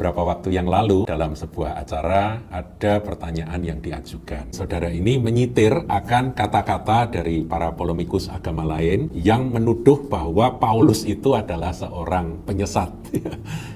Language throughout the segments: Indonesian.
beberapa waktu yang lalu dalam sebuah acara ada pertanyaan yang diajukan. Saudara ini menyitir akan kata-kata dari para polemikus agama lain yang menuduh bahwa Paulus itu adalah seorang penyesat.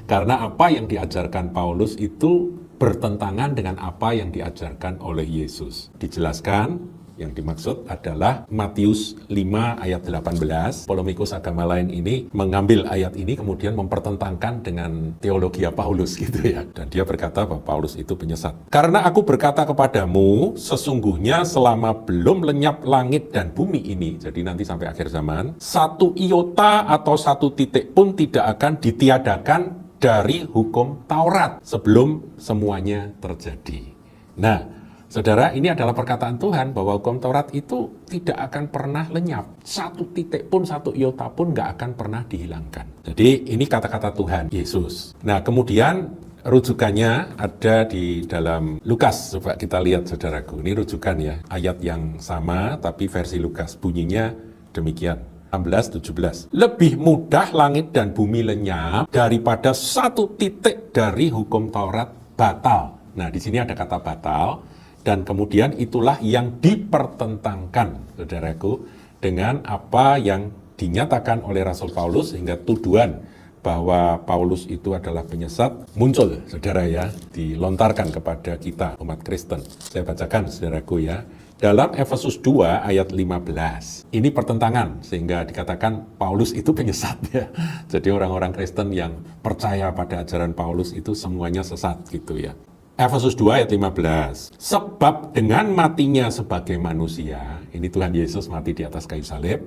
Karena apa yang diajarkan Paulus itu bertentangan dengan apa yang diajarkan oleh Yesus. Dijelaskan, yang dimaksud adalah Matius 5 ayat 18. Polemikus agama lain ini mengambil ayat ini kemudian mempertentangkan dengan teologi Paulus gitu ya. Dan dia berkata bahwa Paulus itu penyesat. Karena aku berkata kepadamu, sesungguhnya selama belum lenyap langit dan bumi ini, jadi nanti sampai akhir zaman, satu iota atau satu titik pun tidak akan ditiadakan dari hukum Taurat sebelum semuanya terjadi. Nah, saudara, ini adalah perkataan Tuhan bahwa hukum Taurat itu tidak akan pernah lenyap. Satu titik pun, satu iota pun nggak akan pernah dihilangkan. Jadi ini kata-kata Tuhan Yesus. Nah, kemudian rujukannya ada di dalam Lukas. Coba kita lihat, saudaraku. Ini rujukan ya, ayat yang sama tapi versi Lukas. Bunyinya demikian. 16-17. Lebih mudah langit dan bumi lenyap daripada satu titik dari hukum Taurat batal. Nah, di sini ada kata batal. Dan kemudian itulah yang dipertentangkan, saudaraku, dengan apa yang dinyatakan oleh Rasul Paulus, sehingga tuduhan bahwa Paulus itu adalah penyesat muncul, saudara ya, dilontarkan kepada kita, umat Kristen. Saya bacakan, saudaraku ya. Dalam Efesus 2 ayat 15, ini pertentangan, sehingga dikatakan Paulus itu penyesat ya. Jadi orang-orang Kristen yang percaya pada ajaran Paulus itu semuanya sesat gitu ya. Efesus 2 ayat 15, sebab dengan matinya sebagai manusia, ini Tuhan Yesus mati di atas kayu salib,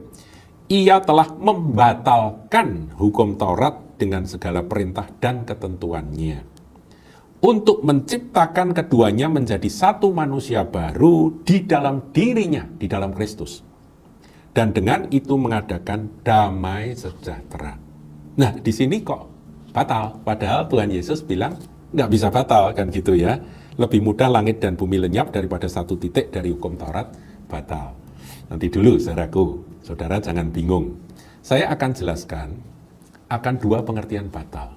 ia telah membatalkan hukum Taurat dengan segala perintah dan ketentuannya, untuk menciptakan keduanya menjadi satu manusia baru di dalam dirinya, di dalam Kristus. Dan dengan itu mengadakan damai sejahtera. Nah, di sini kok batal, padahal Tuhan Yesus bilang, nggak bisa batal, kan gitu ya. Lebih mudah langit dan bumi lenyap daripada satu titik dari hukum Taurat batal. Nanti dulu, saudaraku, saudara jangan bingung. Saya akan jelaskan akan dua pengertian batal.